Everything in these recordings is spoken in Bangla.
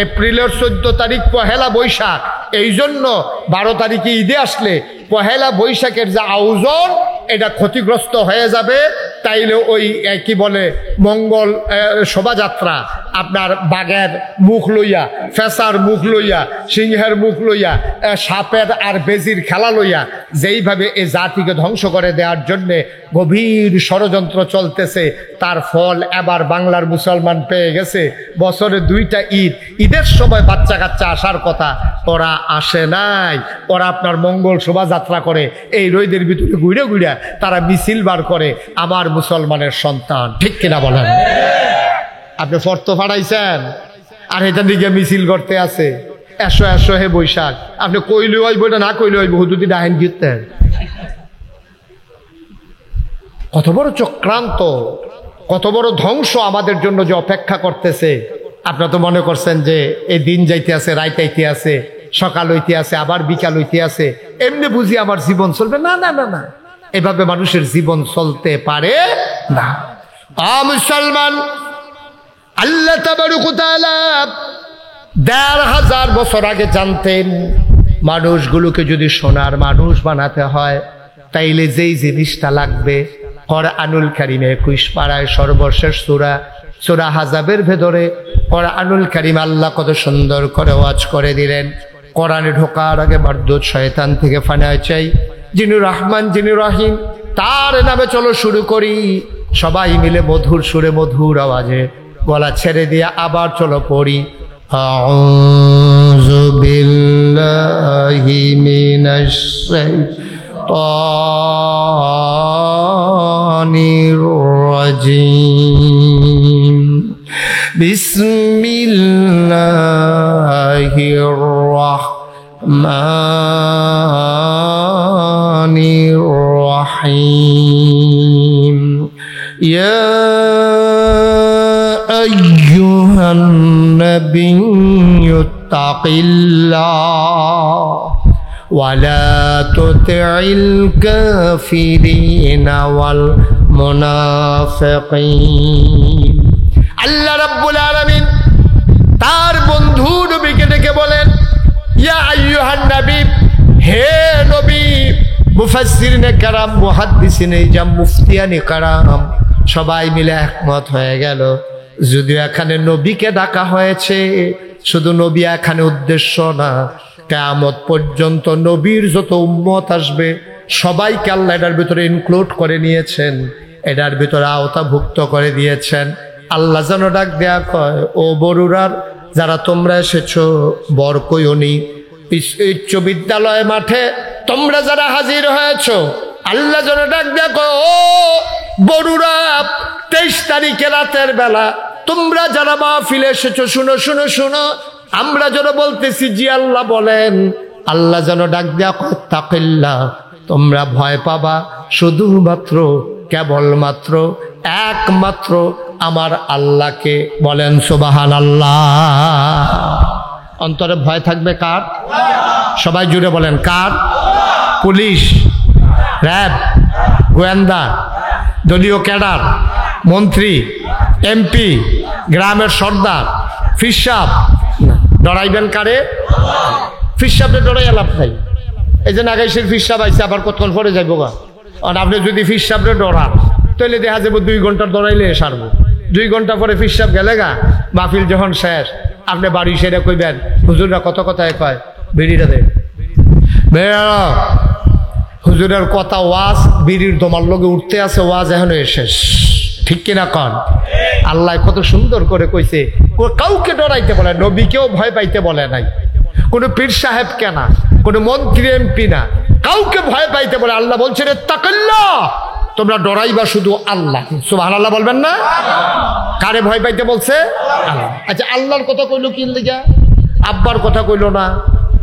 এপ্রিলের 14 তারিখ পহেলা বৈশাখ, এই জন্য 12 তারিখে ঈদে আসলে পহেলা বৈশাখের যে আয়োজন এটা ক্ষতিগ্রস্ত হয়ে যাবে। তাইলে ওই কি বলে মঙ্গল শোভাযাত্রা, আপনার বাঘের মুখ লইয়া, ফেসার মুখ লইয়া, সিংহের মুখ লইয়া, সাপের আর বেজির খেলা লইয়া যেইভাবে এই জাতিকে ধ্বংস করে দেওয়ার জন্যে গভীর ষড়যন্ত্র চলতেছে, তার ফল এবার বাংলার মুসলমান পেয়ে গেছে। বছরে 2টা ঈদ, ঈদের সময় বাচ্চা কাচ্চা আসার কথা, ওরা আসে নাই। ওরা আপনার মঙ্গল শোভাযাত্রা করে, এই রোদের ভিতরে ঘুরে ঘুরে তারা মিছিল বার করে আমার মুসলমানের সন্তান। ঠিক কিনা বলেন? আপনি ফর্ত ফাড়াইছেন আর এটা দিকে মিছিল করতে আছে, এসো এসো হে বৈশাখ। আপনি কইলে হইব না, না কইলে হইব, হুদুদি ডাহেন গিরতেন। কত বড় চক্রান্ত, কত বড় ধ্বংস আমাদের জন্য যে অপেক্ষা করতেছে। আপনারা তো মনে করছেন যে এই দিন যাইতে আছে, রাত আইতে আছে, সকাল হইতে আছে, আবার বিকাল হইতে আছে, এমনি বুঝি আমার জীবন চলবে। না না না না, এভাবে মানুষের জীবন চলতে পারে না। মুসলমান, আল্লাহ তাবারক ওয়া তাআলা ১৫০০ বছর আগে জানতেন মানুষগুলোকে যদি সোনার মানুষ বানাতে হয় তাইলে যেই জিনিসটা লাগবে, কোরআনুল কারীমে ২১ পারায় সর্বশেষ সূরা সূরা হাজাবের ভেতরে কোরআনুল কারীম আল্লাহ কত সুন্দর করে ওয়াজ করে দিলেন। কোরআনে ঢোকার আগে মারদুদ শয়তান থেকে ফানায় চাই, যিনি রহমান যিনি রহিম, তার নামে চলো শুরু করি। সবাই মিলে মধুর সুরে মধুর আওয়াজে গলা ছেড়ে দিয়ে আবার চলো পড়ি। আউযু বিল্লাহি মিনাশ শাইতানির রাজীম। বিসমিল্লাহির রাহমানির রাহিম। ইয়া আইয়ুহান নাবিয়্যু তাকিল্লাহ ওয়া লা তুতি'ল কাফিরিনা ওয়াল মুনাফিকিন। আল্লাহ রাব্বুল আলামিন তার বন্ধু নবীকে ডেকে বলেন, ইয়া আইয়ুহান নবী, হে নবী। মুফাসসিরিনে কেরাম, মুহাদ্দিসিনে জাম, মুফতিয়ানে কেরাম সবাই মিলে একমত হয়ে গেল, যদিও এখানে নবীকে ডাকা হয়েছে, শুধু নবী এখানে উদ্দেশ্য না, কিয়ামত পর্যন্ত নবীর যত উম্মত আসবে সবাইকে আল্লাহ এটার ভিতরে ইনক্লুড করে নিয়েছেন, এটার ভিতরে আওতাভুক্ত করে দিয়েছেন। আল্লাহ যেন ডাক দেয়া কয়, ও বরুরার যারা তোমরা এসেছো, বর কইওনি, উচ্চ বিদ্যালয় মাঠে তোমরা যারা হাজির হয়েছো, আল্লাহ যেন ডাক দেয়া কয়, ও বরুরা 23 তারিখে রাতের বেলা তোমরা যারা মাহফিলে এসেছো, শুনো শুনো শুনো, আমরা যেন বলতেছি জি আল্লাহ বলেন। আল্লাহ যেন ডাক দেয়া কয়, তাকিল্লাহ, তোমরা ভয় পাবা শুধুমাত্র কেবলমাত্র একমাত্র আমার আল্লাহকে। বলেন সুবহানাল্লাহ। অন্তরে ভয় থাকবে কার? সবাই জুড়ে বলেন কার? পুলিশ, র্যাব, গোয়েন্দা, দলীয় ক্যাডার, মন্ত্রী, এমপি, গ্রামের সর্দার, ফিরসাব, ডরাইবেন কারে? ফিরসাবরে ডরাই লাভ নাই। এই যে নাগাইশের ফিরসাব আইসে আবার কতক্ষণ পরে যাইব গা। আর আপনি যদি ফিরসাবরে ডরান তাহলে দেখা যাবো 2 ঘন্টা ডরাইলে সারবো। 2 ঘন্টা পরে ফিরসাব গেলে গা, মাহফিল যখন শেষ, আপনি বাড়ি সেরে কইবেন, হুজুররা কত কথায় কয়, বিড়িটা দে, বেড়া। হুজুরের কথা ওয়াজ বিড়ির দমার লগে উঠতে আছে, ওয়াজ এখন শেষ। ঠিক কিনা কন? আল্লাহ কত সুন্দর করে কইছে, কাউকে ডরাইতে বলে, নবীকেও ভয় পাইতে বলে নাই, কোনো পীর সাহেব কেনা, কোনো মন্ত্রী এমপি না, কাউকে ভয় পাইতে বলে। আল্লাহ বলছে রে তাকাল্লাহ, তোমরা ডরাইবা শুধু আল্লাহ। সুবহানাল্লাহ বলবেন না? কারে ভয় পাইতে বলছে? আল্লাহ। আচ্ছা, আল্লাহর কথা কইলো কি লিগা? আব্বার কথা কইলো না,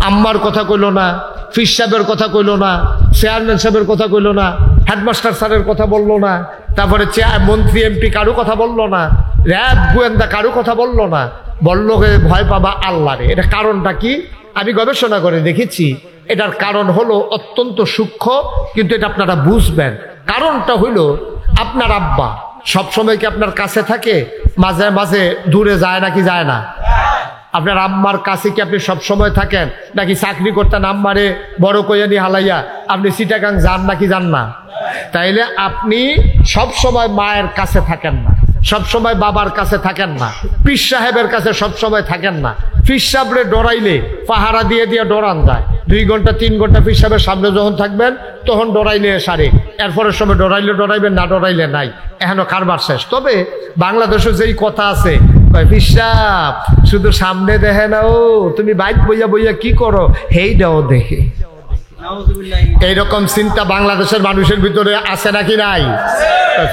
আম্মার কথা কইলো না, ফির সাহেবের কথা কইলো না, চেয়ারম্যান সাহেবের কথা কইলো না, হেডমাস্টার স্যারের কথা বললো না, তারপরে মন্ত্রী এমপি কারো কথা বললো না, র্যাব গোয়েন্দা কারো কথা বললো না, বললো ভয় পাবা আল্লাহরে। এটা কারণটা কি? আমি গবেষণা করে দেখেছি, এটার কারণ হলো অত্যন্ত সূক্ষ্ম, কিন্তু এটা আপনারা বুঝবেন। কারণটা হইলো, আপনার আব্বা সবসময় কি আপনার কাছে থাকে? মাঝে মাঝে দূরে যায় নাকি যায় না? আপনার আম্মার কাছে কি আপনি সব সময় থাকেন, নাকি চাকরি করতেন আম্মারে বড় কইয়ানি হালাইয়া আপনি চিটাগাং যান নাকি যান না? তাইলে আপনি সব সময় মায়ের কাছে থাকেন না, সব সময় বাবার কাছে থাকেন না, পীর সাহেবের কাছে সব সময় থাকেন না। পীর সাহেবরে ডরাইলে পাহারা দিয়ে দিয়ে ডরান যায়। 2 ঘন্টা 3 ঘন্টা পীর সাহেবের সামনে যখন থাকবেন তখন ডরাইলে সারে, এরপরের সময় ডরাইলে ডরাইবেন, না ডরাইলে নাই, এখনো কারবার শেষ। তবে বাংলাদেশে যেই কথা আছে, পীর সাহেব শুধু সামনে দেখে না, ও তুমি বাইক বইয়া বইয়া কি করো হেইটাও দেখে। এইরকম চিন্তা বাংলাদেশের মানুষের ভিতরে আছে নাকি নাই?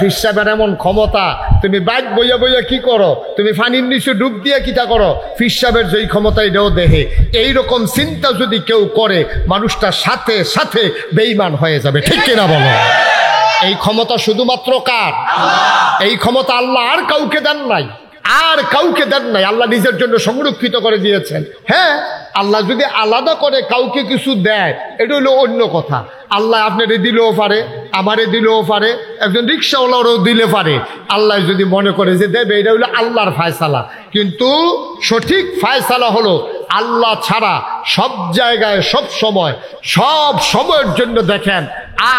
পীর সাহেবের এমন ক্ষমতা, তুমি বাইক বইয়া বইয়া কি করো, তুমি পানির নিচে ডুব দিয়ে কিটা করো, পীর সাহেবের যেই ক্ষমতা এটাও দেখে। এইরকম চিন্তা যদি কেউ করে মানুষটা সাথে সাথে বেঈমান হয়ে যাবে, ঠিক কিনা বলো? এই ক্ষমতা শুধুমাত্র কার? এই ক্ষমতা আল্লাহ আর কাউকে দেন নাই, আর কাউকে দেন নাই, আল্লাহ নিজের জন্য সংরক্ষিত করে দিয়েছেন। হ্যাঁ, আল্লাহ যদি আলাদা করে কাউকে কিছু দেয় এটা হলো অন্য কথা। আল্লাহ আপনারে দিলেও পারে, আমারে দিলেও পারে, একজন রিক্সাওয়ালারও দিলে পারে। আল্লাহ যদি মনে করে যে দেবে, এটা হলো আল্লাহর ফায়সালা। কিন্তু সঠিক ফায়সালা হলো আল্লাহ ছাড়া সব জায়গায় সব সময় সব সময়ের জন্য দেখেন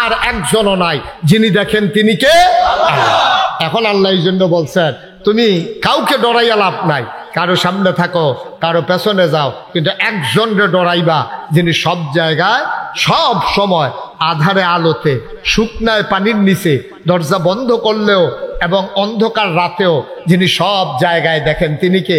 আর একজনও নাই, যিনি দেখেন তিনি কে? এখন আল্লাহ এই জন্য বলছেন তুমি কাউকে ডরাইয়া লাভ নাই, কারো সামনে থাকো কারো পেছনে যাও, কিন্তু একজনকে ডরাইবা যিনি সব জায়গায় সব সময় আধারে আলোতে শুকনায় পানির নিচে দরজা বন্ধ করলেও এবং অন্ধকার রাতেও যিনি সব জায়গায় দেখেন তিনি কে?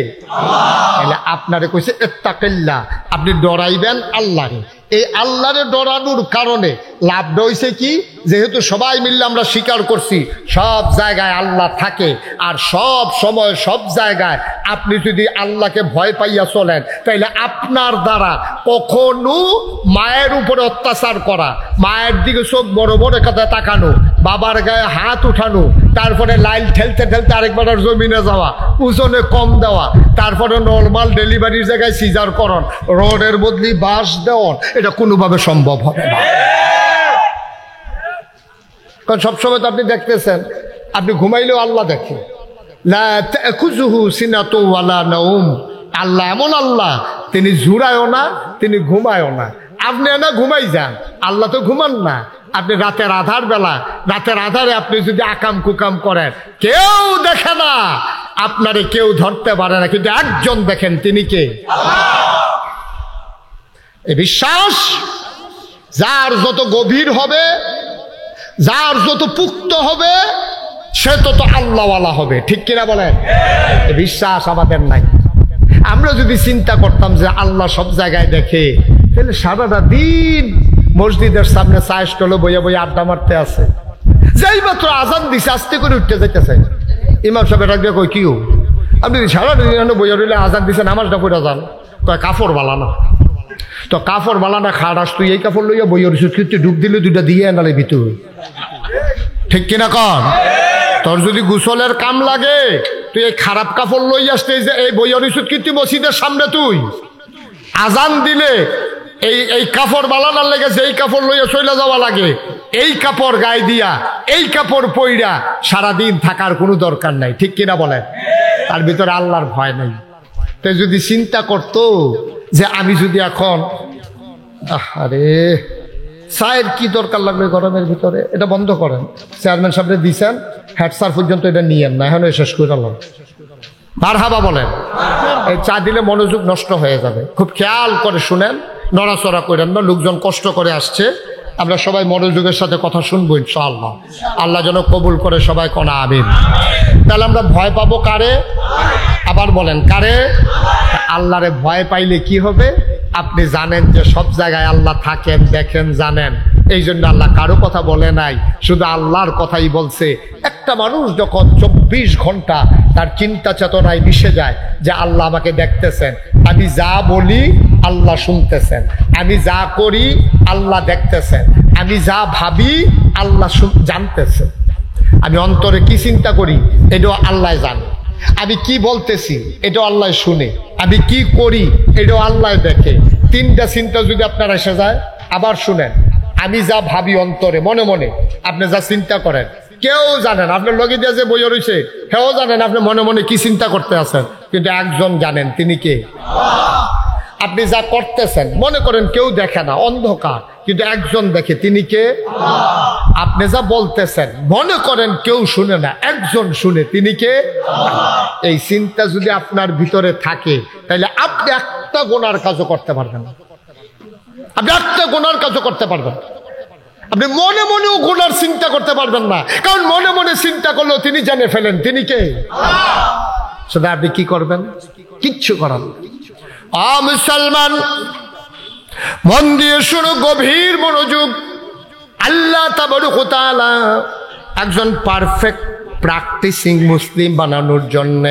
তাহলে আপনারে কইছে ইত্তাকিল্লাহ, আপনি ডরাইবেন আল্লাহরে। এই আল্লাহরে ডরানোর কারণে লাভটা হইছে কি, যেহেতু সবাই মিললে আমরা স্বীকার করছি সব জায়গায় আল্লাহ থাকে, আর সব সময় সব জায়গায় আপনি যদি আল্লাহকে ভয় পাইয়া চলেন, তাইলে আপনার দ্বারা কখনো মায়ের উপরে অত্যাচার করা, মায়ের দিকে চোখ বড় বড় কথা তাকানো, বাবার গায়ে হাত উঠানো, তারপরে লাইল ঠেলতে ঠেলতে আরেকবার জমিনে যাওয়া, ওজনে কম দেওয়া, তারপরে নর্মাল ডেলিভারির জায়গায় সিজার করন, রোডের বদলি বাস দেওয়ান, এটা কোনোভাবে সম্ভব হবে না। কারণ সবসময় তো আপনি দেখতেছেন, আপনি ঘুমাইলেও আল্লাহ দেখে। লা তাখুযুহু সিনাতু ওয়ালা নাওম, আল্লাহ এমন আল্লাহ, তিনি ঝুরায়ও না, তিনি ঘুমায়ও না। আপনি না ঘুমাই যান, আল্লাহ তো ঘুমান না। আপনি রাতের আধার বেলা, রাতের আধারে আপনি যদি আকাম কুকাম করেন, কেউ দেখে না, আপনারে কেউ ধরতে পারে না, কিন্তু একজন দেখেন, তিনি কে? এই বিশ্বাস যার যত গভীর হবে, যার যত পুক্ত হবে, সে তত আল্লাহওয়ালা হবে, ঠিক কিনা বলেন? এই বিশ্বাস আমাদের নাই। আমরা যদি চিন্তা করতাম যে আল্লাহ সব জায়গায় দেখে, তাহলে সারাটা দিন মসজিদের সামনে চায়ের স্টলে বইয়া বইয়া আড্ডা মারতে আছে, যেই মাত্র আজান দিছে আস্তে করে উঠতে যাইতেছে, ইমাম সাহেব এটা কই কি আপনি সারাদিন বইয়া রইলে আজান দিছে নামাজটা পড়ে যান, কয় কাপড় বালানা। তো কাপড় বালানা খাড়াস, তুই এই কাপড় লইয়া বইয়া রইছিস, কিন্তু ডুব দিলে 2টা দিয়ে এনালে ভিতর, ঠিক কিনা কন? তোর যদি গোসলের কাম লাগে, তুই এই খারাপ কাপড় লই আসতে, এই বইয়া রইছিস কিন্তু মসজিদের সামনে, তুই আজান দিলে এই কাপড় বালানার লেগে যেই কাপড় লইয়া চলে যাওয়া লাগে, এই কাপড় গায়ে দিয়া, এই কাপড় পইরা সারাদিন থাকার কোনো দরকার নাই, ঠিক কিনা বলেন? তার ভিতরে আল্লাহর ভয় নাই। তো যদি চিন্তা করতো যে আমি যদি এখন, আরে চায়ের কি দরকার লাগবে গরমের ভিতরে, এটা বন্ধ করেন, চেয়ারম্যান সাহেবরে দিচ্ছেন, হেড স্যার পর্যন্ত এটা নিয়েন না, এখন শেষ করে আল্লাহ মারহাবা বলেন। এই চা দিলে মনোযোগ নষ্ট হয়ে যাবে, খুব খেয়াল করে শুনেন, নড়াচড়া করেন না, লোকজন কষ্ট করে আসছে, আমরা সবাই মনোযোগের সাথে কথা শুনবো ইনশাআল্লাহ। আল্লাহ যেন কবুল করে, সবাই কোনা আমিন। তাহলে আমরা ভয় পাবো কারে? আবার বলেন কারে? আল্লাহরে ভয় পাইলে কি হবে? আপনি জানেন যে সব জায়গায় আল্লাহ থাকেন, দেখেন, জানেন, এই জন্য আল্লাহ কারো কথা বলে নাই, শুধু আল্লাহর কথাই বলছে। একটা মানুষ যখন 24 ঘন্টা তার চিন্তা চেতনায় মিশে যায় যে আল্লাহ আমাকে দেখতেছেন, আমি যা বলি আল্লাহ শুনতেছেন, আমি যা করি আল্লাহ দেখতেছেন, আমি যা ভাবি আল্লাহ জানতেছেন, আমি অন্তরে কি চিন্তা করি এটাও আল্লাহ জানে, আমি কি বলতেছি এটাও আল্লাহ শুনে, আমি কি করি এটাও আল্লাহ দেখে। 3টা চিন্তা যদি আপনার এসে যায়, আবার শুনেন, আমি যা ভাবি অন্তরে মনে মনে, আপনি যা চিন্তা করেন, কেউ জানেন আপনার লগে দিয়ে যে বইয়ে রয়েছে, সেও জানেন আপনি মনে মনে কি চিন্তা করতে আছেন, কিন্তু একজন জানেন, তিনি কে? আপনি যা করতেছেন মনে করেন কেউ দেখে না, অন্ধকার, কিন্তু একজন দেখে, তিনি কে? আপনি যা বলতেছেন মনে করেন কেউ শুনে না, একজন শুনে, তিনি কে? এই চিন্তা যদি আপনার ভিতরে থাকে তাহলে আপনি একটা গুনার কাজও করতে পারবেন না। আপনি একটা গুনার কাজও করতে পারবেন, আপনি মনে মনেও গুনার চিন্তা করতে পারবেন না, কারণ মনে মনে চিন্তা করলেও তিনি জেনে ফেলেন, তিনি কে? সেটা আপনি কি করবেন? কিচ্ছু করার। মুসলমান মন দিয়ে শুনো, গভীর মনোযোগ। আল্লাহ তাবারক ওয়া তাআলা একজন পারফেক্ট প্র্যাকটিসিং মুসলিম বানানোর জন্য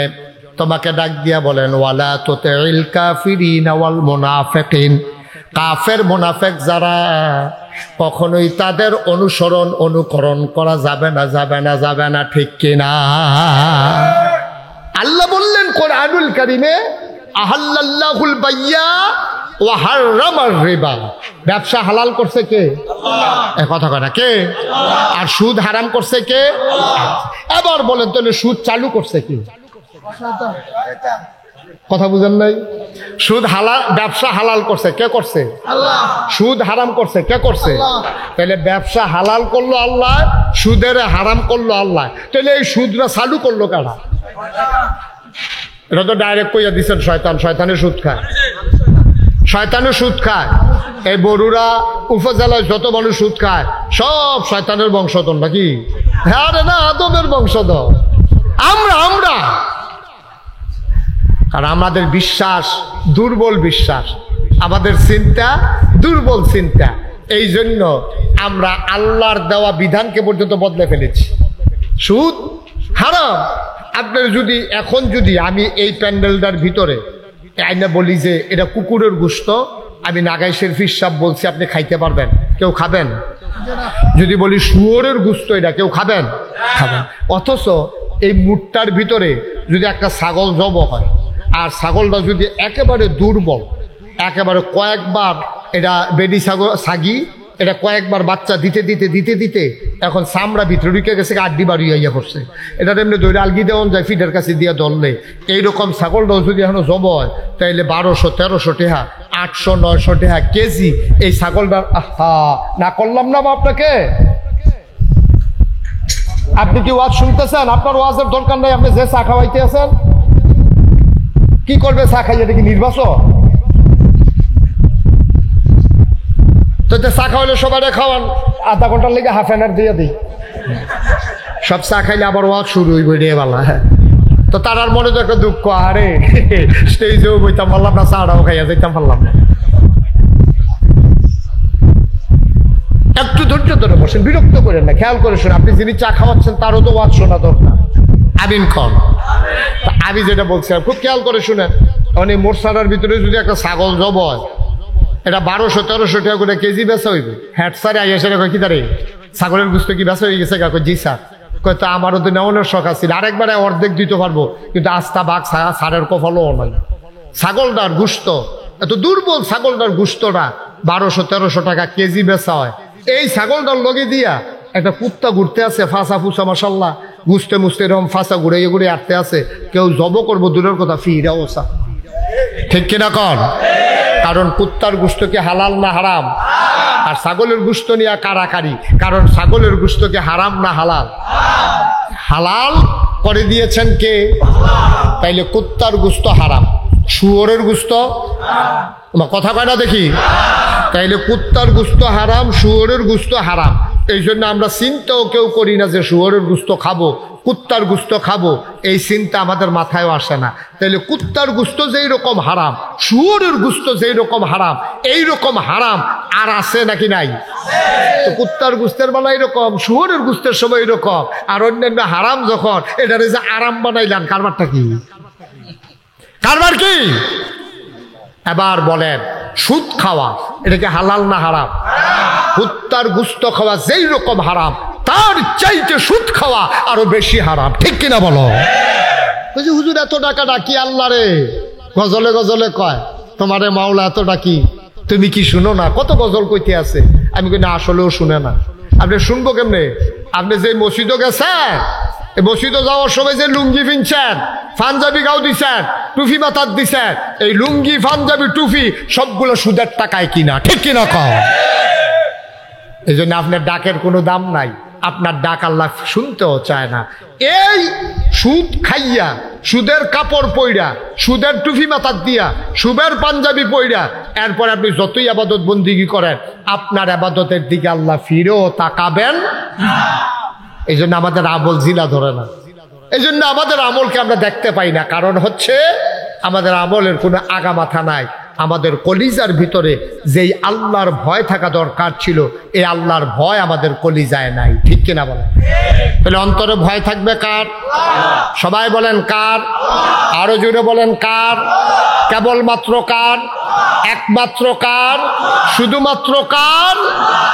তোমাকে ডাক দিয়া বলেন, ওয়ালা তুতিল কাফিরিনা ওয়াল মুনাফিকিন। কাফের মুনাফিক যারা, কখনোই তাদের অনুসরণ অনুকরণ করা যাবে না, যাবে না, যাবে না, ঠিক কিনা? আল্লাহ বললেন কোরআনুল কারীমে, আহাল্লাল্লাহুল বাইয়া ওয়া হারামার রিবা। ব্যবসা হালাল করছে কে? আল্লাহ। কথা কয় না কে? আর সুদ হারাম করছে কে? এবার বলেন তাহলে সুদ চালু করছে কে? কথা বুঝেন নাই? সুদ হালাল, ব্যবসা হালাল করছে কে? করছে আল্লাহ। সুদ হারাম করছে কে? করছে তাহলে ব্যবসা হালাল করলো আল্লাহ, সুদের হারাম করলো আল্লাহ, তাহলে এই সুদরা চালু করলো কারা? এটা তো ডাইরেক্ট কইয়া দিচ্ছেন শয়তান। শয়তানের সুদ খায়, শয়তানের সুদ খায়। এই বড়ুরা উপজেলায় যত মানুষ সুদ খায় সব শয়তানের বংশধর নাকি? হ্যাঁ রে না, আদমের বংশধর আমরা। আর আমাদের বিশ্বাস দুর্বল বিশ্বাস, আমাদের চিন্তা দুর্বল চিন্তা, এই জন্য আমরা আল্লাহর দেওয়া বিধানকে পর্যন্ত বদলে ফেলেছি। সুদ হারাম। আপনার যদি এখন যদি আমি এই প্যান্ডেলটার ভিতরে আইনা বলি যে এটা কুকুরের গোশত, আমি নাগাইশের ফিস সাহেব বলছি, আপনি খাইতে পারবেন? কেউ খাবেন? যদি বলি শুয়োরের গোশত, এটা কেউ খাবেন? খাবেন। অথচ এই মুটটার ভিতরে যদি একটা ছাগল জব হয়, আর ছাগলটা যদি একেবারে দুর্বল, একেবারে কয়েকবার এটা বেডি ছাগি, এটা কয়েকবার বাচ্চা দিতে দিতে দিতে দিতে এখন চামড়া ভিতরে ঢুকে গেছে, আড্ডি বাড়ি হইয়া পড়ছে, এটা এমনি দৈরে আলগি দেওয়ান যায় ফিডের কাছে দিয়ে ধরলে। এইরকম ছাগলটাও যদি এখন জব হয় তাইলে 1200-1300 টাকা, 800-900 টাকা কেজি এই ছাগলটার। আহা, না করলাম না আপনাকে? আপনি কি ওয়াজ শুনতেছেন? আপনার ওয়াজের দরকার নাই, আপনি যে চা খাওয়াইতে আছেন। কি করবে চা খাই? এটা কি নির্বাচন? তো চা খাওয়াইলে সবাই খাওয়ান, আধা ঘন্টার লেগে হাফ অ্যান আওয়ার দিয়ে দিই। সব চা খাইলে আবার ওয়াজ শুরু হইব, রে বালা। তো তার আর মনে তো একটা দুঃখ, আরে স্টেজেও বইতাম পারলাম না, চাটাও খাইয়া যাইতাম পারলাম না। একটু ধৈর্য ধরে বসেন, বিরক্ত করেন না, খেয়াল করে শুনে। আপনি যিনি চা খাওয়াচ্ছেন তারও তো ওয়াজ শোনা দরকার। আমিন খান। আমি যেটা বলছিলাম খুব খেয়াল করে শুনেন। তখন এই মোরসারার ভিতরে যদি একটা ছাগল জব হয়, এটা 1200-1300 টাকা করে কেজি বেচা হইবে। হ্যাট স্যারে আইয়া সেটা কয়, কি তারে ছাগলের গুস্ত কি বেচা হয়ে গেছে? কয় জি স্যার। কয় তো আমারও তো নেওয়ানোর শখ আছে, আরেকবারে অর্ধেক দিতে পারবো, কিন্তু আস্থা বাঘ সারের কফলও নাই। ছাগলটার গুস্ত এত দুর্বল, ছাগলটার গুস্তটা 1200-1300 টাকা কেজি বেচা হয়। এই ছাগলটার লগে দিয়া একটা কুত্তা ঘুরতে আছে, ফাঁসা ফুসা, মাসাল্লাহ, গুছতে মুছতে এরকম ফাঁসা ঘুরে ঘুরে আটতে আছে। কেউ জব করবো দূরের কথা, ফিরা ওসা, ঠিক কিনা কর? কারণ কুত্তার গোশত কি হালাল না হারাম? আর ছাগলের গোশত নিয়ে কারাকারি, কারণ ছাগলের গোশত কি হারাম না হালাল? হালাল করে দিয়েছেন কে? তাইলে কুত্তার গোশত হারাম, শুয়োরের গোশত কথা কয় না দেখি? তাইলে কুত্তার গোশত হারাম, শুয়োরের গোশত হারাম। এই জন্য আমরা চিন্তাও কেউ করি না যে শুয়োরের গোশত খাবো, কুত্তার গোশত খাবো, এই চিন্তা আমাদের মাথায়ও আসে না। তাইলে কুত্তার গোশত যেই রকম হারাম, শুয়োরের গোশত যেই রকম হারাম, এই রকম হারাম আর আছে নাকি নাই? তো কুত্তার গোশতের বেলা এরকম, শুয়োরের গোশতের সময় এরকম, আর অন্যান্য হারাম যখন এটারে যে আরাম বানাইলাম, কারবারটা কি? কারবার কি? এবার বলেন, সুদ খাওয়া এটা কি হালাল না হারাম? কুত্তার গোশত খাওয়া যেই রকম হারাম, তার চাইতে সুদ খাওয়া আরো বেশি হারাম, ঠিক কিনা বলো? হুজুর এত টাকা ডাকি আল্লাহ রে, গজলে গজলে কয় তোমারে মাওলা এত ডাকি, তুমি কি শুনো না? কত গজল কইতে আছে। আমি কই না, আসলেও শুনে না। আপনি শুনবো কেমনে? আপনি যে মসজিদে গেছেন, এই মসজিদে যাওয়ার সময় যে লুঙ্গি পিনছেন, পাঞ্জাবি গাও দিছেন, টুপি মাথার দিছেন, এই লুঙ্গি পাঞ্জাবি টুপি সবগুলো সুদের টাকায় কিনা, ঠিক কিনা কও? এই জন্য আপনার ডাকের কোনো দাম নাই, আপনার ডাক আল্লাহ শুনতেও চায় না। এই সুদ খাইয়া, সুদের কাপড় পইরা, সুদের টুপি মাথার দিয়া, সুদের পাঞ্জাবি পইরা, এরপর আপনি যতই আবাদত বন্দিগি করেন, আপনার আবাদতের দিকে আল্লাহ ফিরেও তাকাবেন। এই জন্য আমাদের আমল জিলা ধরে না, এই জন্য আমাদের আমলকে আমরা দেখতে পাই না। কারণ হচ্ছে আমাদের আমলের কোনো আগা মাথা নাই। আমাদের কলিজার ভিতরে যেই আল্লাহর ভয় থাকা দরকার ছিল, এই আল্লাহর ভয় আমাদের কলিজায় নাই, ঠিক কিনা বলেন? তাহলে অন্তরে ভয় থাকবে কার? সবাই বলেন কার? আরো জোরে বলেন কার? কেবলমাত্র কার? একমাত্র কার? শুধুমাত্র কার?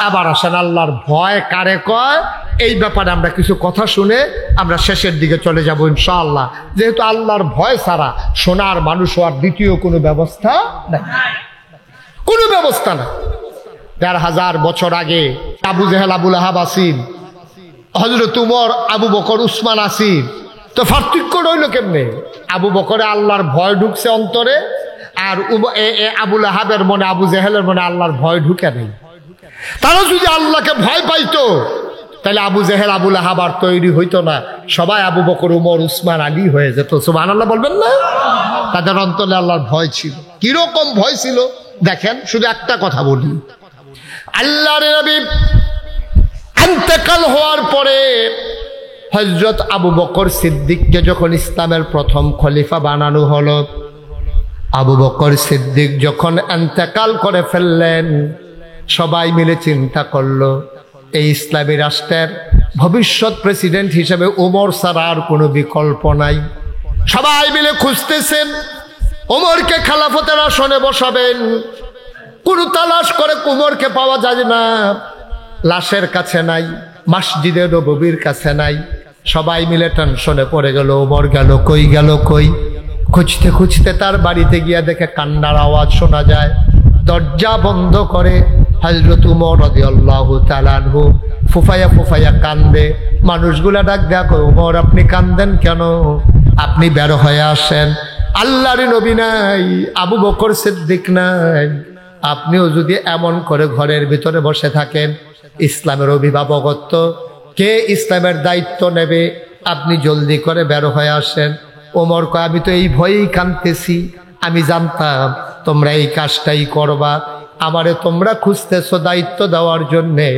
আবার আসেন আল্লাহর ভয় কারে কয়, এই ব্যাপারে আমরা কিছু কথা শুনে আমরা শেষের দিকে চলে যাব ইনশাআল্লাহ। যেহেতু আল্লাহর ভয় ছাড়া সোনার মানুষ হওয়ার দ্বিতীয় কোনো ব্যবস্থা নাই, কোনো ব্যবস্থা না। ১,৫০০ বছর আগে আবু জেহেল, আবুল আহাব আসিন, হযরত উমর, আবু বকর, উসমান আসিন, তো পার্থক্য রইল কেমনে? আবু বকরে আল্লাহর ভয় ঢুকছে অন্তরে, আর আবুল আহাবের মনে, আবু জেহেলের মনে আল্লাহর ভয় ঢুকে নেই। তারা যদি আল্লাহকে ভয় পাইতো, তাহলে আবু জেহেল, আবুল আহাব আর তৈরি হইতো না, সবাই আবু বকর, উমর, উসমান, আলী হয়ে যেত। সুবহানাল্লাহ বলবেন না? তাদের অন্তরে আল্লাহর ভয় ছিল। কিরকম ভয় ছিল দেখেন, শুধু একটা কথা বলি। আল্লাহর নবী ইন্তেকাল হওয়ার পরে হযরত আবু বকর সিদ্দিককে যখন ইসলামের প্রথম খলিফা বানানো হলো, আবু বকর সিদ্দিক যখন ইন্তেকাল করে ফেললেন, সবাই মিলে চিন্তা করলো এই ইসলামী রাষ্ট্রের ভবিষ্যৎ প্রেসিডেন্ট হিসেবে ওমর ছাড়া আর কোনো বিকল্প নাই। সবাই মিলে খুঁজতেছেন ওমরকে খেলাফতের আসনে বসাবেন। কোনো তালাশ করে ওমরকে পাওয়া যায় না, লাশের কাছে নাই, মসজিদে নববীর কাছে নাই। সবাই মিলে টেনশনে পড়ে গেল, ওমর গেল কই, গেল কই। খুঁজতে খুঁজতে তার বাড়িতে গিয়া দেখে কান্নার আওয়াজ শোনা যায়। দরজা বন্ধ করে হযরত উমর রাদিয়াল্লাহু তাআলা আনহু ফুফায়া ফুফায়া কান্দে। মানুষগুলা ডাক দেখো, উমর আপনি কান্দেন কেন? আপনি বের হয়ে আসেন, আল্লাহর নবী নাই, আবু বকর সিদ্দিক নাই। আপনিও যদি এমন করে ঘরের ভিতরে বসে থাকেন, ইসলামের অভিভাবকত্ব কে, ইসলামের দায়িত্ব নেবে? আপনি জলদি করে বের হয়ে আসেন। ওমর কয়, আমি তো এই ভয়েই কাঁদতেছি, আমি জানতাম তোমরা এই কাজটাই করবা, আমারে তোমরা খুঁজতেছো দায়িত্ব দেওয়ার জন্যে।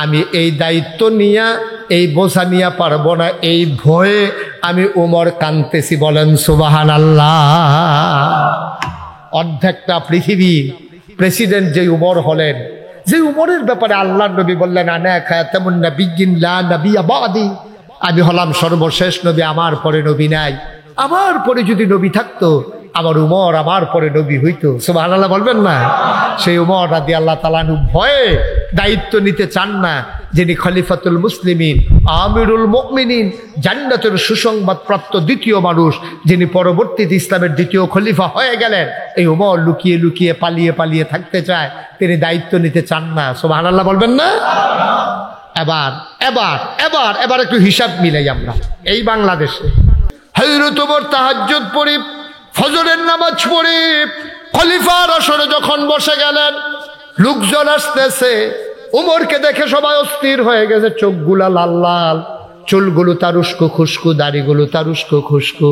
আমি এই দায়িত্ব নিয়া, এই বোঝা নিয়া পারবো না, এই ভয়ে আমি ওমর কাঁদতেছি। বলেন সুবহানাল্লাহ। অর্ধেকটা পৃথিবী প্রেসিডেন্ট যে উমর হলেন, যে উমরের ব্যাপারে আল্লাহর নবী বললেন, আনা খাতামুন নাবিয়্যিন লা নাবিয়্যা বাদি, আমি হলাম সর্বশেষ নবী, আমার পরে নবী নাই। আমার পরে যদি নবী থাকতো, আমার উমর আমার পরে নবী হইতো। সুবহানাল্লাহ বলবেন না? সেই উমর রাদিয়াল্লাহু তাআলা আনহু ভয়ে দায়িত্ব নিতে চান না, যিনি খলিফাতুল মুসলিমিন, আমিরুল মুমিনিন, জান্নাতের সুসংবাদ প্রাপ্ত দ্বিতীয় মানুষ, যিনি পরবর্তীতে ইসলামের দ্বিতীয় খলিফা হয়ে গেলেন। এই উমর লুকিয়ে লুকিয়ে, পালিয়ে পালিয়ে থাকতে চায়, তিনি দায়িত্ব নিতে চান না। সুবহানাল্লাহ বলবেন না? এবার এবার এবার এবার একটু হিসাব মিলাই আমরা। এই বাংলাদেশে হযরত ওমর তাহাজ্জুদ পড়ি, ফজরের নামাজ পড়ি, খলিফার আসনে যখন বসে গেলেন, লোকজন আসতেছে, উমরকে দেখে সবাই অস্থির হয়ে গেছে। চোখগুলা লাল লাল, চুলগুলো তার উস্কো খুস্কু, দাড়িগুলো তার উস্কো খুস্কু।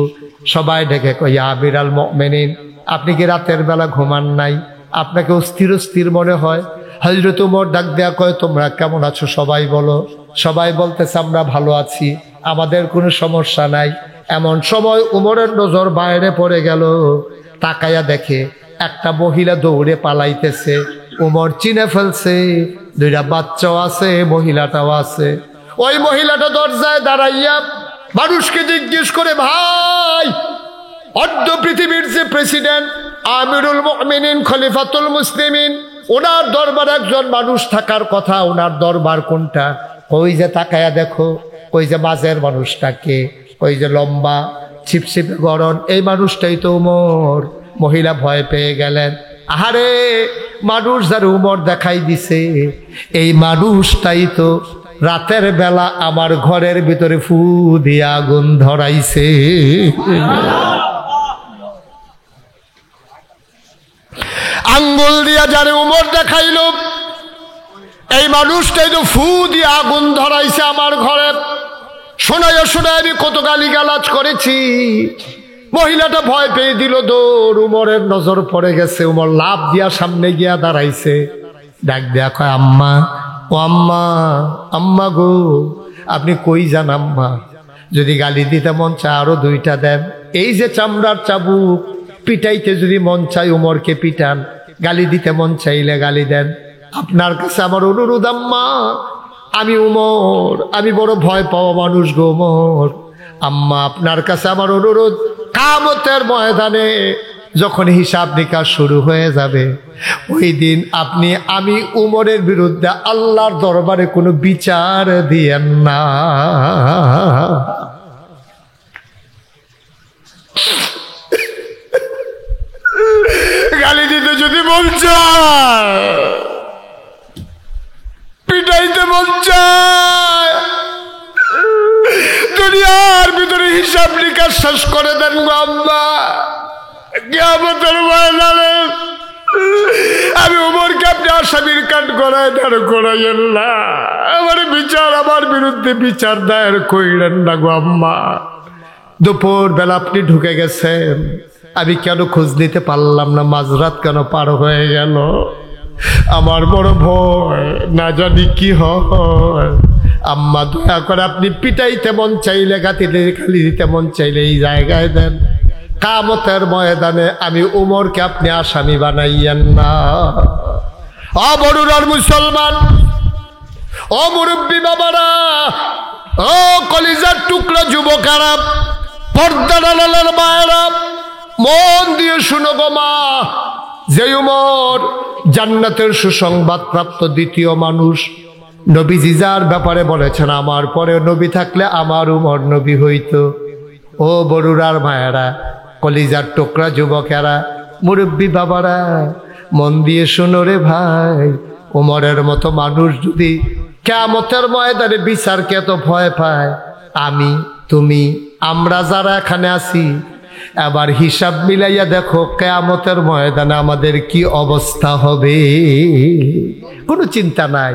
সবাই ডেকে কয়, ইয়া আমিরাল মুমিনিন, আপনি কি রাতের বেলা ঘুমান নাই? আপনাকে অস্থির অস্থির মনে হয়। হযরত ওমর ডাক দেয়া কয়, তোমরা কেমন আছো সবাই বলো। সবাই বলতেছে, আমরা ভালো আছি, আমাদের কোনো সমস্যা নাই। এমন সময় উমরের নজর বাইরে পড়ে গেল। তাকায়া দেখে একটা মহিলা দৌড়ে পালাইতেছে। উমর চিনে ফেলছে, দুইটা বাচ্চাও আছে, মহিলাটাও আছে। ওই মহিলাটা দরজায় দাঁড়াইয়া মানুষকে জিজ্ঞেস করে, ভাই, অর্ধ পৃথিবীর যে প্রেসিডেন্ট, আমিরুল মুমিনিন, খলিফাতুল মুসলিমিন, ওনার দরবার একজন মানুষ থাকার কথা, ওনার দরবার কোনটা? কই যে তাকায়া দেখো, কই যে মাঝের মানুষটাকে, ওই যে লম্বা ছিপছিপে গরম, এই মানুষটাই তো উমর। মহিলা ভয় পেয়ে গেলেন। আহারে, মানুষ যার উমর দেখাই দিছে, এই মানুষটাই তো রাতের বেলা আমার ঘরের ভিতরে ফু দিয়ে আগুন ধরাইছে। আঙ্গুল দিয়া যারে উমর দেখাইল, এই মানুষটাই তো ফু দিয়ে আগুন ধরাইছে আমার ঘরে। শোনায় শোনায় আমি কত গালিগালাজ করেছি। মহিলাটা ভয় পেয়ে দিল দৌড়। উমরের নজর পড়ে গেছে। উমর লাফ দিয়া সামনে গিয়া দাঁড়াইছে। ডাক দেয়া কয়, আম্মা, ও আম্মা, আম্মা গো, আপনি কই যান আম্মা? যদি গালি দিতে মন চায় আরো 2টা দেন। এই যে চামড়ার চাবুক, পিটাইতে যদি মন চায় উমরকে পিটান, গালি দিতে মন চাইলে গালি দেন। আপনার কাছে আমার অনুরোধ আম্মা, আমি উমর, আমি বড় ভয় পাওয়া মানুষ গো উমর। আম্মা আপনার কাছে আমার অনুরোধ, কিয়ামতের ময়দানে যখন হিসাব নিকাশ শুরু হয়ে যাবে, ওই দিন আপনি আমি উমরের বিরুদ্ধে আল্লাহর দরবারে কোনো বিচার দিয়েন না। গালি দিতে যদি মন চায়, পিটাইতে মন চায়, দুনিয়ার ভিতরে হিসাব নিকাশ শেষ করে দেন গো আম্মা। কিয়ামতের ময়দানে আমি উমরকে আপনি আসামির কাঠ গড়ায় দাঁড় করাইয়েন না। আমার বিচার, আমার বিরুদ্ধে বিচার দায়ের কইলেন না গো আম্মা। দুপুর বেলা আপনি ঢুকে গেছেন, আমি কেন খোঁজ নিতে পারলাম না? মাঝরাত কেন পার হয়ে গেল? আমার বড় ভয়, না জানি কি হয়। আম্মা দয়া করে আপনি পিটাইতে মন চাইলে, গাতিলে খালি দিতে মন চাইলে এই জায়গায় দেন। কিয়ামতের ময়দানে আমি উমরকে আপনি আসামি বানাইয়েন না। বড়ুরার মুসলমান, ও মুরব্বী বাবারা, ও কলিজার টুকরা যুবকেরা, পর্দার আড়ালের মায়েরা, মন দিয়ে শুনো গো মা। যে উমর জান্নাতের সুসংবাদ প্রাপ্ত দ্বিতীয় মানুষ, নবীজি যার ব্যাপারে বলেছেন আমার পরে নবী থাকলে আমার উমর নবী হইতো। ও বড়ুরার মায়েরা, কলিজার টুকরা যুবকেরা, মুরব্বী বাবারা, মন দিয়ে শুনো রে ভাই। উমরের মতো মানুষ যদি কিয়ামতের ময়দানে বিচারকে এত ভয় পায়, আমি, তুমি, আমরা যারা এখানে আছি, এবার হিসাব মিলাইয়া দেখো কিয়ামতের ময়দানে আমাদের কি অবস্থা হবে। কোনো চিন্তা নাই,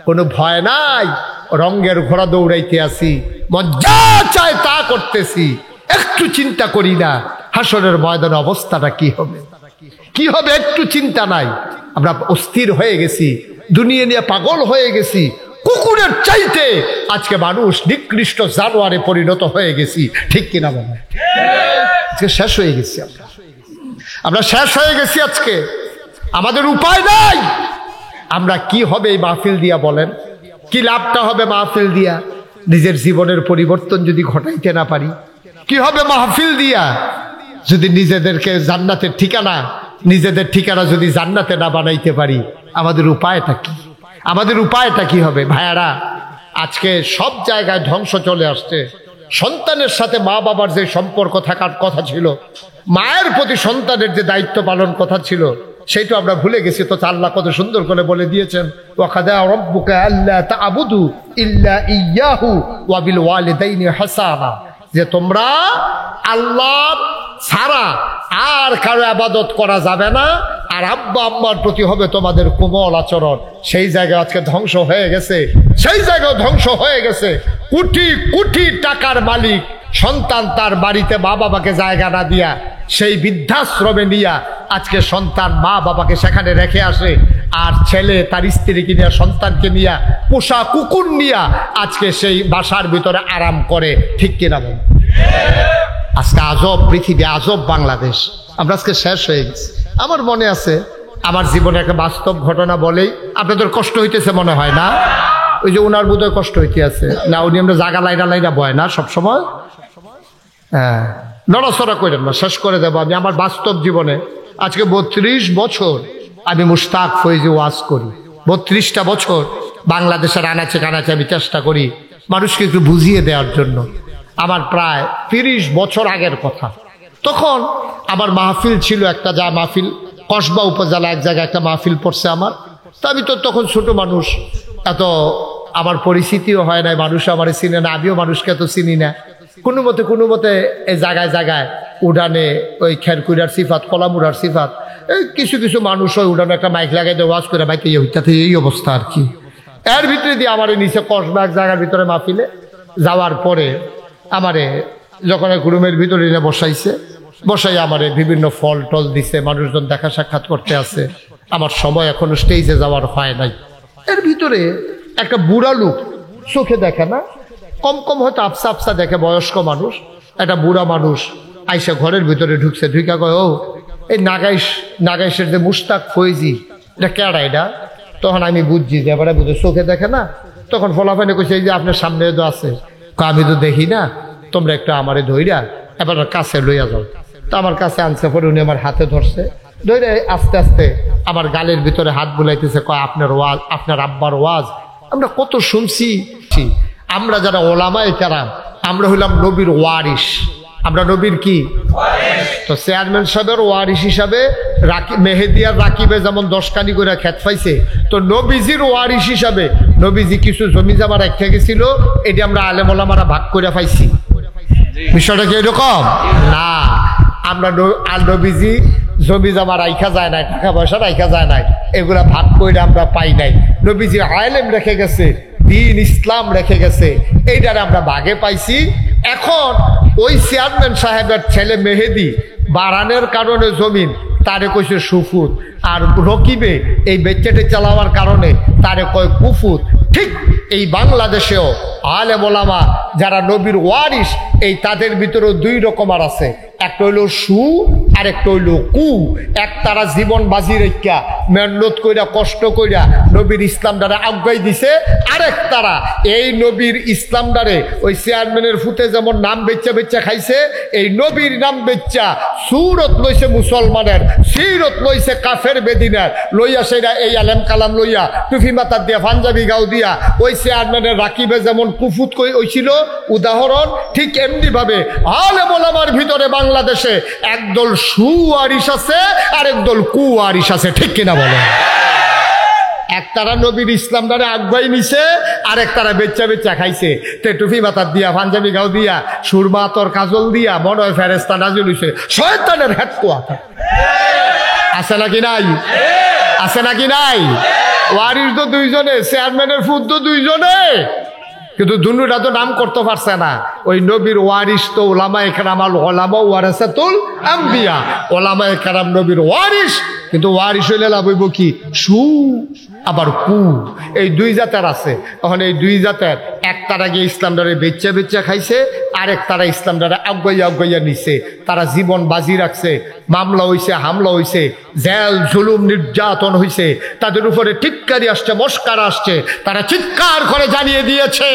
কোনো ভয় নাই, রঙের ঘোড়া দৌড়াইতে আসি, মজা চায় তা করতেছি, একটু চিন্তা করি না হাসরের ময়দানে অবস্থাটা কি হবে, কি হবে, একটু চিন্তা নাই। আমরা অস্থির হয়ে গেছি, দুনিয়া নিয়ে পাগল হয়ে গেছি। কুকুরের চাইতে আজকে মানুষ নিকৃষ্ট জানোয়ারে পরিণত হয়ে গেছি, ঠিক কিনা বাবা? আজকে শেষ হয়ে গেছি, আমরা শেষ হয়ে গেছি আজকে। আমাদের উপায় নাই। আমরা কি হবে এই মাহফিল দিয়া বলেন? কি লাভটা হবে মাহফিল দিয়া? নিজের জীবনের পরিবর্তন যদি ঘটাইতে না পারি, কি হবে মাহফিল দিয়া? যদি নিজেদেরকে জান্নাতের ঠিকানা, নিজেদের ঠিকানা যদি জান্নাতে না বানাইতে পারি, আমাদের উপায়টা কি? আমাদের উপায়টা কি হবে? ভাইয়ারা, আজকে সব জায়গায় ধ্বংস চলে আসছে। সন্তানের সাথে মা বাবার যে সম্পর্ক থাকার কথা ছিল, মায়ের প্রতি সন্তানের যে দায়িত্ব পালন কথা ছিল, সেইটা আমরা ভুলে গেছি। তো আল্লাহ কত সুন্দর করে বলে দিয়েছেন, ওয়াকাদা রাব্বুকা আল্লা তা'বুদু ইল্লা ইয়্যাহু ওয়া বিল ওয়ালিদাইনি হাসানা, যে তোমরা আল্লাহ ছাড়া আর কারো ইবাদত করা যাবে না, আর আব্বা আম্মার প্রতি হবে তোমাদের কোমল আচরণ। সেই জায়গায় আজকে ধ্বংস হয়ে গেছে, সেই জায়গায় ধ্বংস হয়ে গেছে। কোটি কোটি টাকার মালিক সন্তান তার বাড়িতে মা বাবাকে জায়গা না দিয়া সেই বৃদ্ধাশ্রমে নিয়া আজকে সন্তান মা বাবাকে সেখানে রেখে আসে, আর ছেলে তার স্ত্রীকে নিয়ে, সন্তানকে নিয়ে, পোষা কুকুর নিয়া আজকে সেই বাসার ভিতরে আরাম করে, ঠিক কিনা বল? আজকে আজব পৃথিবী, আজব বাংলাদেশ। আমরা আজকে শেষ হয়ে গেছি। আমার মনে আছে, আমার জীবনে একটা বাস্তব ঘটনা বলেই আপনাদের কষ্ট হইতেছে মনে হয় না? ওই যে ওনার বোধহয় কষ্ট হইতে আছে না, উনি আমরা জাগা লাইনা লাইনা বয় না সবসময়। হ্যাঁ, নড়াচড়া করেন না, শেষ করে দেবো আমি। আমার বাস্তব জীবনে আজকে 32 বছর আমি মুশতাক ফৈজি ওয়াজ করি। 32টা বছর বাংলাদেশের আনাচে কানাচে আমি চেষ্টা করি মানুষকে একটু বুঝিয়ে দেওয়ার জন্য। আমার প্রায় 30 বছর আগের কথা। তখন আমার মাহফিল ছিল একটা, যা মাহফিল কসবা উপজেলা এক জায়গায় একটা মাহফিল পড়ছে আমার। তা আমি তো তখন ছোট মানুষ, এত আমার পরিচিতিও হয় নাই, মানুষ আমার চিনে না, আমিও মানুষকে তো চিনি না। কোনো মতে এই জায়গায় জায়গায় উড়ানে ওই খেরকুড়ার সিফাত, কলামুড়ার সিফাত, এই কিছু কিছু মানুষ ওই উড়ানে একটা মাইক লাগাই দিয়ে ওয়াজ করে বাইকে হইতাতে এই অবস্থা আর কি। এর ভিতরে দিয়ে আমার নিচে কসবা এক জায়গার ভিতরে মাহফিলে যাওয়ার পরে আমারে যখন এক রুমের ভিতরে এনে বসাই আমারে বিভিন্ন ফল টল দিছে, মানুষজন দেখা সাক্ষাৎ করতে আছে। আমার সময় এখনো স্টেজে যাওয়ার হয় নাই। এর ভিতরে একটা বুড়া লোক, চোখে দেখে না, কম হয়তো আফসা দেখে, বয়স্ক মানুষ, একটা বুড়া মানুষ আইসা ঘরের ভিতরে ঢুকছে। ঢুকা কয়, ও এই নাগাইশের যে মুশতাক ফৈজি, এটা কেডা এটা? তখন আমি বুঝছি যে এবারে বুঝে চোখে দেখে না। তখন ফলাফানি কইছে, এই যে আপনার সামনে তো আছে। আমি তো দেখি না, তোমরা একটু আমারে ধইরা এবার কাছে লইয়া যাও। তো আমার কাছে আনছে, পরে উনি আমার হাতে ধরছে, ধরে আস্তে আস্তে আমার গালের ভিতরে হাত বুলাইতেছে, কয় আপনার ওয়াজ, আপনার আব্বার ওয়াজ আমরা কত শুনছি। আমরা যারা ওলামায়ে কেরাম, আমরা হইলাম নবীর ওয়ারিস। আমরা নবীর কি? তো চেয়ারম্যান সাহেবের ওয়ারিস হিসাবে মেহেদি আর রাকিবে যেমন 10 কানি করে খেত পাইছে, তো নবীজির ওয়ারিস হিসাবে নবীজি কিছু জমি জামা রেখে গেছিল, এটি আমরা আলেম ওলামারা ভাগ করে পাইছি। বিষয়টা কি এরকম না? আমরা নবীজি জমি জমা রাইখা যায় নাই, টাকা পয়সা রাইখা যায় নাই, এগুলা ভাগ করে আমরা পাই নাই। নবীজি আলেম রেখে গেছে, দ্বীন ইসলাম রেখে গেছে, এইটারে আমরা ভাগে পাইছি। এখন ওই চেয়ারম্যান সাহেবের ছেলে মেহেদি বাড়ানোর কারণে জমিন তারে কইছে সুফুত, আর রকিবে এই বেচ্চাটে চালাবার কারণে তারে কয় কুফুত। ঠিক এই বাংলাদেশেও আলেম ওলামা যারা নবীর ওয়ারিস, এই তাদের ভিতরেও 2 রকমের আছে। একটা হইল সু আর একটা হইল কু। এক তারা জীবন বাজি রেখা মেহনত কইরা কষ্ট কইরা নবীর ইসলামটারে আজ্ঞাই দিছে, আরেক তারা এই নবীর ইসলামটারে ওই চেয়ারম্যানের ফুতে যেমন নাম বেচ্চা খাইছে, এই নবীর নাম বেচ্চা সুরত লইছে মুসলমানের, সিরত লইছে কাফের বেদিনের, লইয়া সেটা এই আলেম কালাম লইয়া টুফি মাথার দিয়া পাঞ্জাবি গাও দিয়া ওই চেয়ারম্যানের রাকিবে যেমন কুফুত হইছিল উদাহরণ, ঠিক এমনি ভাবে আলেম ওলামার ভিতরে বাংলাদেশে একদল সুয়ারিস আছে আর একদল কুয়ারিস আছে। ঠিক কিনা বলেন? এক তারা নবীর ইসলাম দ্বারা আগুয়াই নিছে, আর এক তারা বেচ্চা খাইছে। তে টুপি মাথার দিয়া পাঞ্জাবি গাও দিয়া সুরমা তোর কাজল দিয়া মনে হয় ফেরেস্তা নাজিল হইছে। শয়তানের হেডকোয়ার্টার আছে নাকি নাই? আছে নাকি নাই? ওয়ারিস তো 2 জনে, চেয়ারম্যানের ফুট তো 2 জনে, কিন্তু দুনুটা তো নাম করতে পারছে না। ওই নবীর ওয়ারিস তো ওলামায়ে কেরাম, আল উলামা ওয়ারাসাতুল আম্বিয়া, ওলামায়ে কেরাম নবীর ওয়ারিস। কিন্তু ওয়ারিস হইলে লাভ হইব কি? সু আবার কু, এই 2 জাতের আছে। তখন এই 2 জাতের এক তারা গিয়ে ইসলামটারে বেচ্চা খাইছে, আরেক তারা ইসলামটারে আগুয়াইয়া নিছে। তারা জীবন বাজি রাখছে, মামলা হইছে, হামলা হইছে, জেল জুলুম নির্যাতন হইছে, তাদের উপরে টিটকারি আসছে, মস্কার আসছে। তারা চিৎকার করে জানিয়ে দিয়েছে,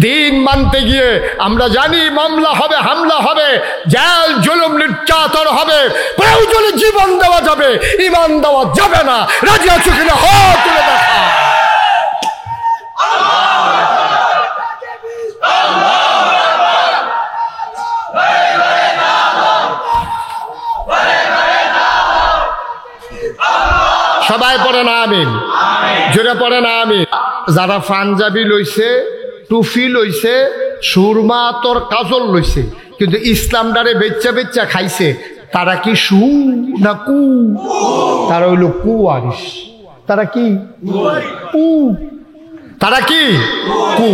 দিন মানতে গিয়ে আমরা জানি মামলা হবে, হামলা হবে, জেল জুলুম নির্যাতন হবে, প্রয়োজনে জীবন দেওয়া যাবে, ইমান দেওয়া যাবে না। রাজি আছো কিনা? হাত তুলে দেখা। সবাই পড়ে না আমিন, জোরে পড়ে না আমিন। যারা পাঞ্জাবি লইছে, টুফি লইছে, সুরমা তোর কাজল লইছে, কিন্তু ইসলামটারে বেচ্চা খাইছে, তারা কি সু না কু? তারা হইল কুয়ারিস। তারা কি কু? তারা কি কু?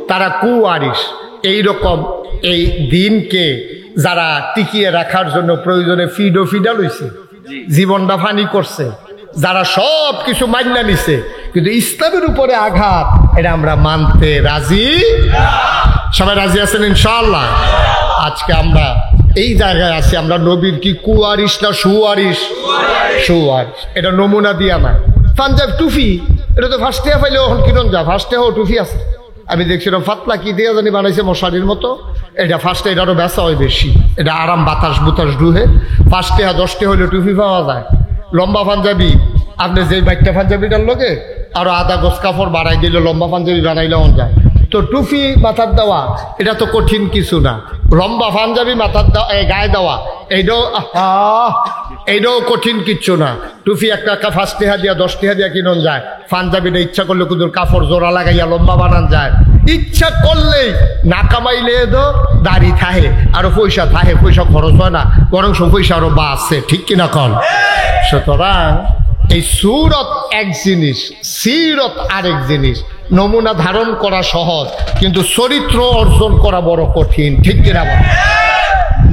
তারা কুয়ারিস। এইরকম এই দিনকে যারা টিকিয়ে রাখার জন্য প্রয়োজনে ফিডা লইছে, জীবনটা ফানি করছে, যারা সব কিছু মাইনা নিছে, কিন্তু ইসলামের উপরে আঘাত, এটা আমরা মানতে রাজি। সবাই রাজি আছেন ইনশাআল্লাহ? আজকে আমরা এই জায়গায় আছি, আমরা নবীর কি কুয়ারিস না সুয়ারিস? সুয়ারিস। এটা নমুনা দিয়া না। পাঞ্জাব টুফি, এটা তো ফার্স্টে পাইলে এখন কিরণ যা ফার্স্টে টুফি আছে। আমি দেখছিলাম ফাতলা কি দিয়ে জানি বানাইছে মশারির মতো। এটা ফার্স্টে এটারও বেচা হয় বেশি, এটা আরাম বাতাস বুতাস ডুহে। 5 টাকা 10 টাকা হইলে টুফি পাওয়া যায়। লম্বা পাঞ্জাবি, আপনি যে বাইকটা পাঞ্জাবিটার লোকে আরো আধা গোছ কাপড় বাড়াই দিলে লম্বা পাঞ্জাবি বানাইলেও যায়। তো টুপি মাথার দেওয়া এটা তো কঠিন কিছু না। লম্বা পাঞ্জাবি মাথার গায়ে দেওয়া এইটাও কঠিন কিচ্ছু না। টুপি একটা 5 টাকা দিয়া 10 টাকা দিয়া কিনন যায়, পাঞ্জাবিটা ইচ্ছা করলে কুদুর কাপড় জোড়া লাগাইয়া লম্বা বানান যায়, ইচ্ছা করলেই না কামাইলে তো দাড়ি থাহে আরো পয়সা থাহে, পয়সা খরচ হয় না, বরং পয়সা আরো বাড়ছে, ঠিক কিনা কন? সুতরাং এই সুরত এক জিনিস, সিরত আরেক জিনিস। নমুনা ধারণ করা সহজ, কিন্তু চরিত্র অর্জন করা বড় কঠিন, ঠিক কিনা বল?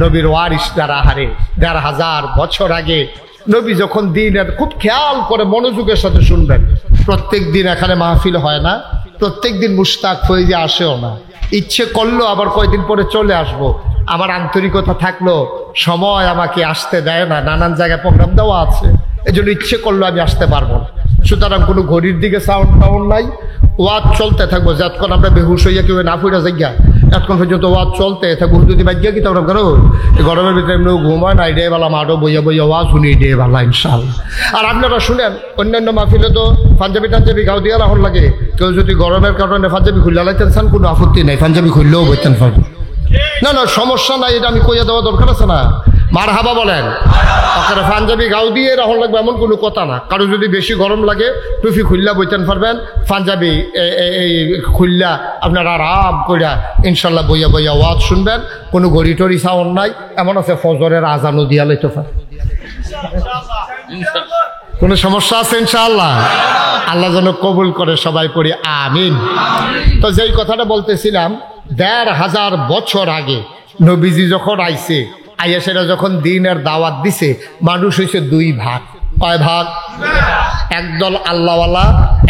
নবীর ওয়ারিস যারা হারে 1500 বছর আগে নবী যখন দিনের খুব খেয়াল করে মনোযোগের সাথে শুনবেন। প্রত্যেক দিন এখানে মাহফিল হয় না, প্রত্যেক দিন মুশতাক ফৈজি আসেও না, ইচ্ছে করলো আবার কয়দিন পরে চলে আসব। আমার আন্তরিকতা থাকলো, সময় আমাকে আসতে দেয় না, নানান জায়গায় প্রোগ্রাম দেওয়া আছে, এজন্য ইচ্ছে করলো আমি আসতে পারবো না। সুতরাং কোনো ঘড়ির দিকে সাউন্ড নাই, ওয়াজ চলতে থাকবো যতক্ষণ আমরা বেহুশ হইয়া কেউ না ফুটা যাইয়া, এতক্ষণ পর্যন্ত ওয়াজ চলতে থাকবো। যদি বাজ্ঞা কি তোমরা করো, গরমের ভিতরে এমনি ঘুমায় না, ডে বেলা মাঠও বইয়া বইয়া ওয়াজ শুনি ডে বেলা ইনশাল্লাহ। আর আপনারা শুনেন, অন্যান্য মাহফিলে তো পাঞ্জাবি গাও দিয়া রাখুন লাগে, কেউ যদি গরমের কারণে পাঞ্জাবি খুললে লাইতেন চান, কোনো আপত্তি নাই, পাঞ্জাবি খুললেও বইতেন পারবেন, না না সমস্যা নাই, এটা আমি কইয়া দেওয়া দরকার আছে না? মার হাবা বলেন। আপনারা পাঞ্জাবি গাও দিয়ে রাখুন লাগবে এমন কোনো কথা না। কারো যদি বেশি গরম লাগে টুপি খুললা বইতেন পারবেন, পাঞ্জাবি এই খুললা আপনারা আরাম কইরা ইনশাল্লাহ বইয়া বইয়া ওয়াজ শুনবেন, কোনো ঘড়ি টড়ি সাউন্ড নাই। এমন আছে ফজরের আজানও দিয়া লইতে পারে, কোনো সমস্যা আছে ইনশাআল্লাহ? আল্লাহ যেন কবুল করে, সবাই পড়ি আমিন। তো যেই কথাটা বলতেছিলাম, 1500 বছর আগে নবীজি যখন আইছে, আইয়া সেটা যখন দিনের দাওয়াত দিছে, মানুষ হয়েছে 2 ভাগ। কয় ভাগ? একদল আল্লাহওয়ালা,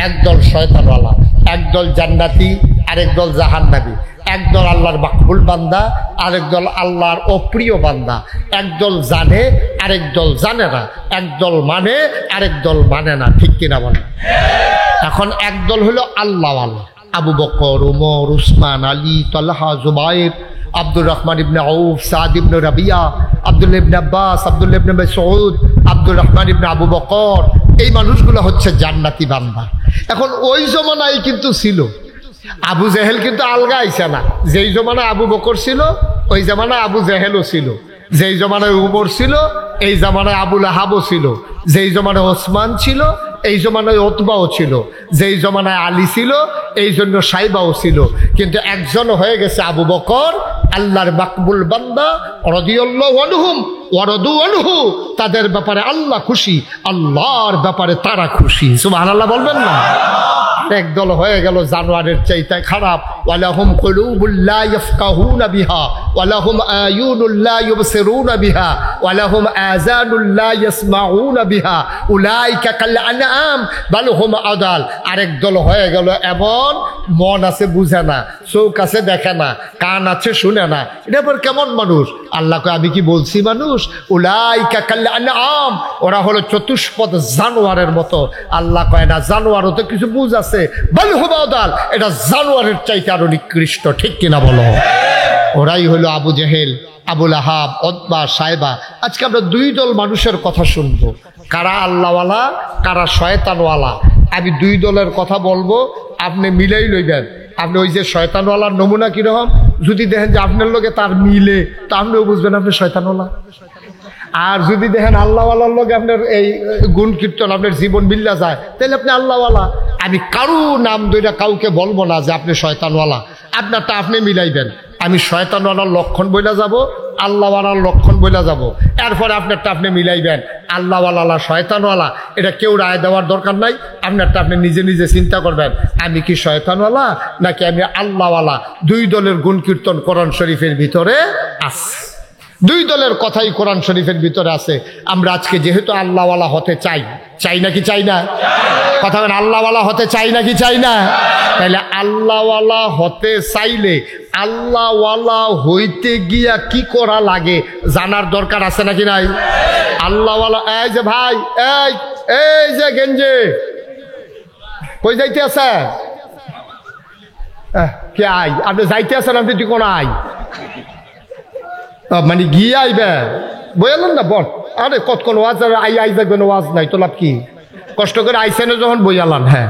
একদল শয়তানওয়ালা, একদল জান্নাতি, আরেক দল জাহান্নামী, একদল আল্লাহর মাকবুল বান্দা, আরেক দল আল্লাহর অপ্রিয় বান্দা, একদল জানে আরেক দল জানে না, একদল মানে আরেক দল মানে না, ঠিক কিনা বলে? এখন একদল হলো আল্লাহওয়ালা, আবু বকর, উমর, উসমান, আলী, তালহা, জুবাইর, আব্দুর রহমান ইবনে আউফ, সাদ ইবনে রাবিয়া, আব্দুল্লাহ ইবনে আব্বাস, আব্দুল্লাহ ইবনে মাসউদ, আব্দুর রহমান ইবনে আবু বকর, এই মানুষগুলো হচ্ছে জান্নাতি বান্দা। এখন ওই জমানায় কিন্তু ছিল, আবু জেহেল কিন্তু আলগা আইসা না। যেই জমানায় আবু বকর ছিল, ওই জমানায় আবু জেহেলও ছিল। যেই জমানায় উমর ছিল, এই জমানায় আবুল আহাবও ছিল। যেই জমানায় ওসমান ছিল, এই জমানায় ওতবাও ছিল। যেই জমানায় আলী ছিল, এই জন্য সাইবাও ছিল। কিন্তু একজন হয়ে গেছে আবু বকর, আল্লাহর মাকবুল বান্দা, রাদিয়াল্লাহু আনহুম ওয়া রাদু আনহু। তাদের ব্যাপারে আল্লাহ খুশি, আল্লাহর ব্যাপারে তারা খুশি। সুবহানাল্লাহ বলবেন না? একদল হয়ে গেল জানোয়ারের চাইতে খারাপ। ওয়ালাহুম কুলুবুল লা ইয়াফকাহুনা বিহা ওয়ালাহুম আয়ুনুল লা ইউবসিরুনা বিহা ওয়ালাহুম আযানুল লা ইয়াসমাউনা বিহা উলাইকা কাল আনআম বাল হুম আদাল। আরেক দল হয়ে গেল এমন, মন আছে বুঝে না, চোখ আছে দেখে না, কান আছে শুনে না। এটা পর কেমন মানুষ? আল্লাহ কয়, আমি কি বলছি মানুষ? উলাইকা কাল আনআম, ওরা হলো চতুষ্পদ জানোয়ারের মতো। আল্লাহ কয় না, জানোয়ারও তো কিছু বুঝ আছে, বাল হুম আদাল, এটা জানোয়ারের চাইতে আরো নিকৃষ্ট, ঠিক কিনা বলো? ওরাই হলো আবু জেহেল, আবুল আহাব, ওতবা, সাইবা। আজকে আমরা 2 দল মানুষের কথা শুনবো, কারা আল্লাহওয়ালা, কারা শয়তানওয়ালা। আমি 2 দলের কথা বলবো, আপনি মিলেই লইবেন। আপনি ওই যে শয়তানওয়ালার নমুনা কিরকম, যদি দেখেন যে আপনার লোকে তার মিলে, তা আপনিও বুঝবেন আপনি শয়তানওয়ালা। আর যদি দেখেন আল্লাহওয়ালার লোক আপনার এই গুণ কীর্তন আপনার জীবন মিল্লা যায়, তাহলে আপনি আল্লাহওয়ালা। আমি কারো নাম ধরে কাউকে বলবো না যে আপনি শয়তানওয়ালা, আপনারটা আপনি মিলাইবেন। আমি শয়তানওয়ালার লক্ষণ বইলা যাব, আল্লাহওয়ালার লক্ষণ বইলা যাব, এরপরে আপনারটা আপনি মিলাইবেন। আল্লাহওয়ালা শয়তানওয়ালা এটা কেউ রায় দেওয়ার দরকার নাই, আপনারটা আপনি নিজে নিজে চিন্তা করবেন, আমি কি শয়তানওয়ালা নাকি আমি আল্লাহওয়ালা। 2 দলের গুণ কীর্তন কোরআন শরীফের ভিতরে আছে, 2 দলের কথাই কোরআন শরীফের ভিতরে আছে। আমরা আজকে যেহেতু আল্লাহওয়ালা হতে চাই, চাই নাকি চাই না? কথা বলেন, আল্লাহওয়ালা হতে চাই নাকি চাই না? তাহলে আল্লাহওয়ালা হতে চাইলে আল্লাহওয়ালা হইতে গিয়া কি করা লাগে জানার দরকার আছে নাকি নাই? আল্লাহওয়ালা, এই যে ভাই, এই যে গেঞ্জে কই যাইতে আছে? কে আই? আপনি যাইতে আছেন, আপনি ঠিক কোন আই? মানে গিয়ে আইবে বইলেন না বল। আরে কতক্ষণ ওয়াজ, আই দেখবেন ওয়াজ নাই তো লাভ কি? কষ্ট করে আইসেনে যখন বইয়ালান, হ্যাঁ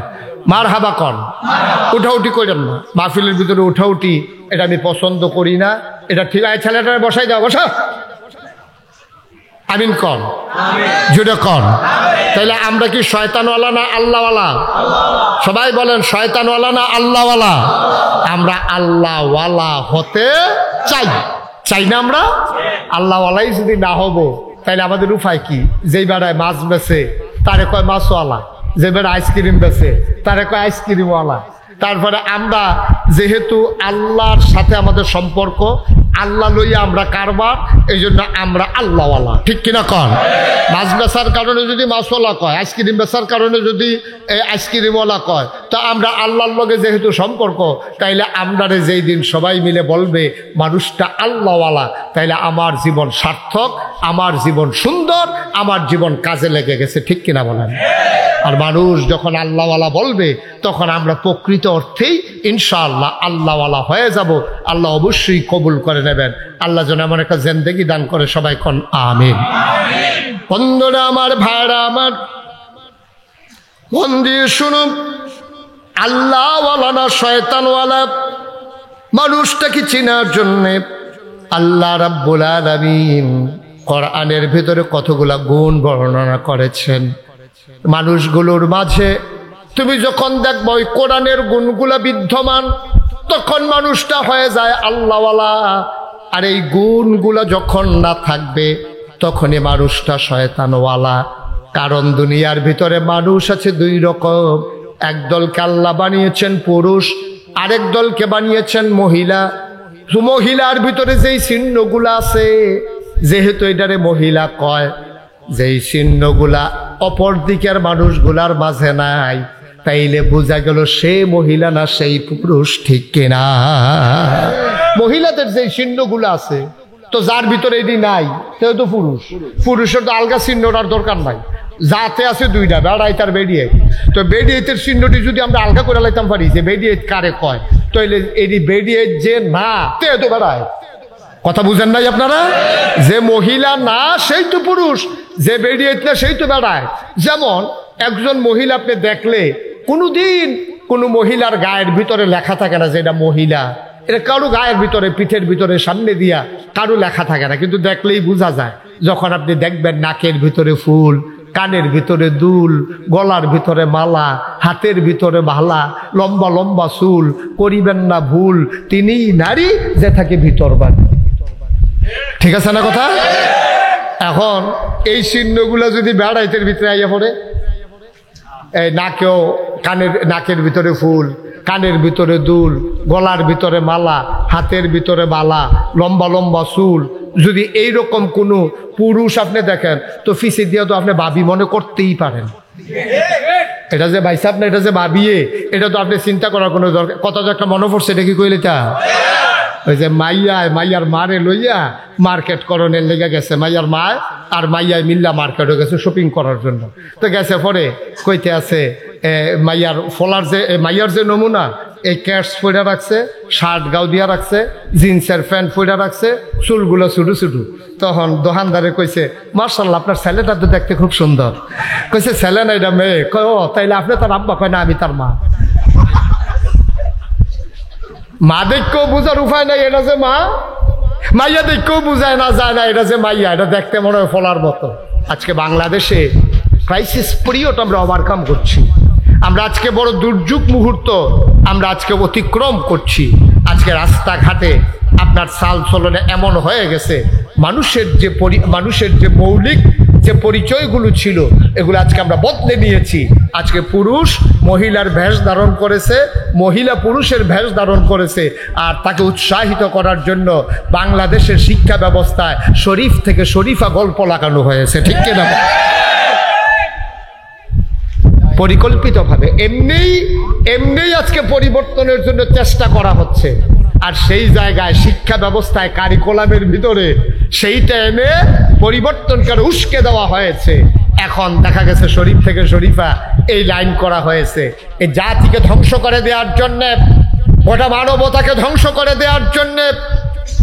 মার হাবা কন, উঠাউটি করেন না। মাহফিলের ভিতরে উঠাউটি এটা আমি পছন্দ করি না, এটা ঠিক আছে। ছেলেটা বসাই দাও, বসা। আমিন কন, জুড়ে কন। তাইলে আমরা কি শয়তানওয়ালা না আল্লাহওয়ালা? সবাই বলেন শয়তানওয়ালা না আল্লাহওয়ালা? আমরা আল্লাহওয়ালা হতে চাই, চাই না? আমরা আল্লাহওয়ালাই যদি না হব তাইলে আমাদের উপায় কি? যেই বেড়ায় মাছ বেছে তারে কয় মাছওয়ালা, যে বেড়া আইসক্রিম বেছে তারে কয় আইসক্রিমওয়ালা। তারপরে আমরা যেহেতু আল্লাহর সাথে আমাদের সম্পর্ক, আল্লাহ লইয়া আমরা কারবার, এই জন্য আমরা আল্লাহওয়ালা, ঠিক কিনা কন? মাছ বেচার কারণে যদি মাছওয়ালা কয়, আইসক্রিম বেচার কারণে যদি আইসক্রিমওয়ালা কয়, তো আমরা আল্লাহর লগে যেহেতু সম্পর্ক, তাইলে আমরারে যেই দিন সবাই মিলে বলবে মানুষটা আল্লাহওয়ালা, তাইলে আমার জীবন সার্থক, আমার জীবন সুন্দর, আমার জীবন কাজে লেগে গেছে, ঠিক কিনা বলেন? আর মানুষ যখন আল্লাহওয়ালা বলবে তখন আমরা প্রকৃত অর্থেই ইনশাআল্লাহ আল্লাহওয়ালা হয়ে যাব। আল্লাহ অবশ্যই কবুল করে নেবেন। আল্লাহ যেন এমন একটা জিন্দেগি দান করে, সবাই কোন আমিন। বন্ধুরা আমার, ভাইরা আমার, মন দিয়ে শুনুন, আল্লাহওয়ালা না শয়তানওয়ালা মানুষটাকে চেনার জন্যে আল্লাহ রাব্বুল আলামিন কোরআনের ভিতরে কতগুলা গুণ বর্ণনা করেছেন। মানুষগুলোর মাঝে তুমি যখন দেখবো ওই কোরআনের গুণগুলা বিদ্যমান, তখন মানুষটা হয়ে যায় আল্লাহওয়ালা। আর এই গুণগুলা যখন না থাকবে তখনই মানুষটা শয়তানওয়ালা। কারণ দুনিয়ার ভিতরে মানুষ আছে দুই রকম, একদলকে আল্লাহ বানিয়েছেন পুরুষ, আরেক দলকে বানিয়েছেন মহিলা। মহিলার ভিতরে যেই চিহ্নগুলা আছে, যেহেতু এটারে মহিলা কয়, যেই চিহ্নগুলা অপর দিকের মানুষগুলার মাঝে নাই, তাইলে বোঝা গেল সে মহিলা না সেই পুরুষ, ঠিক কিনা? মহিলাদের যেই চিহ্নগুলো আছে, তো যার ভিতরে এটি নাই সে তো পুরুষ। পুরুষের তো আলগা চিহ্নটার দরকার নাই, যাতে আছে দুইটা, বেড়াই তার বেডিয়েট। তো বেডিয়েটের চিহ্নটি যদি আমরা আলগা করে লাইতাম পারি যে বেডিয়েট কারে কয়, তাইলে এটি বেডিয়েট যে না তে তো বেড়ায়। কথা বুঝেন নাই আপনারা? যে মহিলা না সেই তো পুরুষ, যে বেডিয়েট না সেই তো বেড়ায়। যেমন একজন মহিলা আপনি দেখলে কোনোদিন কোনো মহিলার গায়ের ভিতরে লেখা থাকে না যে এটা মহিলা। এটা কারো গায়ের ভিতরে, পিঠের ভিতরে, সামনে দিয়া কারো লেখা থাকে না, কিন্তু দেখলেই বোঝা যায়। যখন আপনি দেখবেন নাকের ভিতরে ফুল, কানের ভিতরে দুল, গলার ভিতরে মালা, হাতের ভিতরে মালা, লম্বা লম্বা চুল, করিবেন না ভুল তিনিই নারী যে থাকে ভিতর বাড়ি। ঠিক আছে না কথা? এখন এই চিহ্নগুলো যদি বেড়াইতের ভিতরে আইয়া পড়ে, এই নাকেও, নাকের ভিতরে ফুল, কানের ভিতরে দুল, গলার ভিতরে মালা, হাতের ভিতরে মালা, লম্বা লম্বা চুল, যদি এইরকম কোনো পুরুষ আপনি দেখেন, তো ফিসে দিয়ে তো আপনি ভাবি মনে করতেই পারেন। এটা যে ভাই সাহেব না, এটা যে ভাবিয়ে, এটা তো আপনি চিন্তা করার কোনো দরকার। কথা তো একটা মনে পড়ছে, এটা কি কইলে তা ওই যে মাইয়ার মারে লইয়া মার্কেট করণের লেগে গেছে, মাইয়ার মা আর মাইয়ায় মিল্লা মার্কেটে গেছে শপিং করার জন্য। তো গেছে পরে কইতে আছে মাইয়ার ফলার যে মাইয়ার যে নমুনা, এই ক্যাটস পইরা রাখছে, শার্ট গাও দিয়া রাখছে, জিন্সের প্যান্ট পইরা রাখছে, চুলগুলো ছুটু ছুটু। তখন দোকানদারে কইছে, মার্শাল্লাহ আপনার ছেলেটা তো দেখতে খুব সুন্দর। কইছে ছেলে না এটা মেয়ে। কয় ও তাইলে আপনি তার আব্বা? কয় না আমি তার মা। মা দেখকেও বোঝার উপায় নাই এটা যে মা, মাইয়া দেখকেও বুঝায় না যায় না এটা যে মাইয়া। এটা দেখতে মনে হয় ফলার মতো। আজকে বাংলাদেশে ক্রাইসিস পিরিয়ড আমরা ওভারকাম করছি। আমরা আজকে বড় দুর্যোগ মুহূর্ত আমরা আজকে অতিক্রম করছি। আজকে রাস্তাঘাটে আপনার চাল চলনে এমন হয়ে গেছে, মানুষের যে মৌলিক যে পরিচয়গুলো ছিল এগুলো আজকে আমরা বদলে নিয়েছি। আজকে পুরুষ মহিলার ভেষ ধারণ করেছে, মহিলা পুরুষের ভেষ ধারণ করেছে। আর তাকে উৎসাহিত করার জন্য বাংলাদেশের শিক্ষা ব্যবস্থায় শরীফ থেকে শরীফা গল্প লাগানো হয়েছে, ঠিক কিনা? পরিকল্পিতভাবে এমনিই আজকে পরিবর্তনের জন্য চেষ্টা করা হচ্ছে। আর সেই জায়গায় শিক্ষা ব্যবস্থায় কারিকুলামের ভিতরে সেইটা এনে পরিবর্তন করে উস্কে দেওয়া হয়েছে। এখন দেখা গেছে শরীফ থেকে শরীফা এই লাইন করা হয়েছে এই জাতিকে ধ্বংস করে দেওয়ার জন্যে, গোটা মানবতাকে ধ্বংস করে দেওয়ার জন্যে।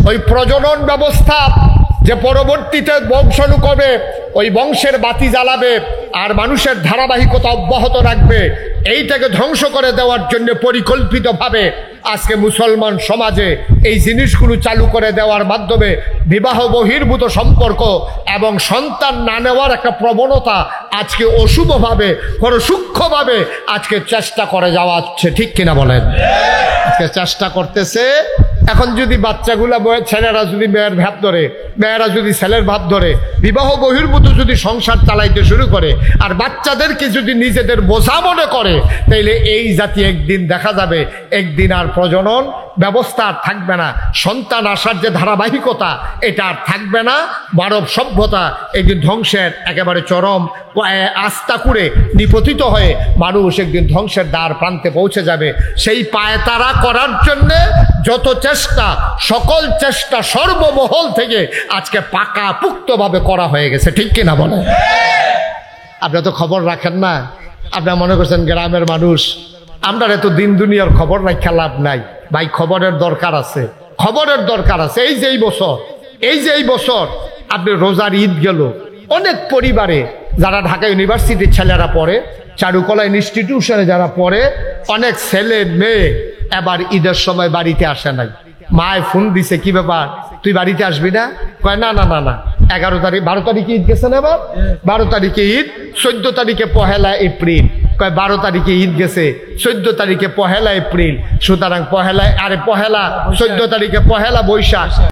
ওই প্রজনন ব্যবস্থা যে পরবর্তীতে বংশাণু করবে, ওই বংশের বাতি জ্বালাবে আর মানুষের ধারাবাহিকতা অব্যাহত রাখবে, এইটাকে ধ্বংস করে দেওয়ার জন্য পরিকল্পিতভাবে আজকে মুসলমান সমাজে এই জিনিসগুলো চালু করে দেওয়ার মাধ্যমে বিবাহ বহির্ভূত সম্পর্ক এবং সন্তান না নেওয়ার একটা প্রবণতা আজকে অশুভভাবে বড় সূক্ষ্মভাবে আজকে চেষ্টা করে যাওয়া হচ্ছে, ঠিক কিনা বলেন? আজকে চেষ্টা করতেছে। এখন যদি বাচ্চাগুলা ছেলেরা যদি মেয়ের ভাব ধরে, মেয়েরা যদি ছেলের ভাব ধরে, বিবাহ বহির্ভূত যদি সংসার চালাইতে শুরু করে আর বাচ্চাদেরকে যদি নিজেদের বোঝা মনে করে, তাইলে এই জাতি একদিন দেখা যাবে একদিন আর প্রজনন ব্যবস্থা আর থাকবে না, সন্তান আসার যে ধারাবাহিকতা এটা আর থাকবে না। মানব সভ্যতা একদিন ধ্বংসের একেবারে চরম আস্থা করে নিপতিত হয়ে মানুষ একদিন ধ্বংসের দ্বার প্রান্তে পৌঁছে যাবে। সেই পায়তারা করার জন্যে যত চেষ্টা, সকল চেষ্টা সর্বমহল থেকে আজকে পাকা পুক্তভাবে করা হয়ে গেছে, ঠিক কিনা বলে? আপনারা তো খবর রাখেন না, আপনারা মনে করছেন গ্রামের মানুষ, আমরা এত দিন দুনিয়ার খবর রাখা লাভ নাই। ভাই খবরের দরকার আছে, খবরের দরকার আছে। এই যে এই বছর আপনি রোজার ঈদ গেল, অনেক পরিবারে যারা ঢাকা ইউনিভার্সিটির ছেলেরা পড়ে, চারুকলা ইনস্টিটিউশনে যারা পড়ে, অনেক ছেলে মেয়ে এবার ঈদের সময় বাড়িতে আসে নাই। মায় ফোন দিছে, কি ব্যাপার তুই বাড়িতে আসবি না? কয় না না না না, 11 তারিখ 12 তারিখে ঈদ গেছে না, এবার 12 তারিখে ঈদ, 14 তারিখে পহেলা এপ্রিল। কয় 12 তারিখে ঈদ গেছে, 14 তারিখে পহেলা এপ্রিল, সুতরাং পহেলা 14 তারিখে পহেলা বৈশাখ।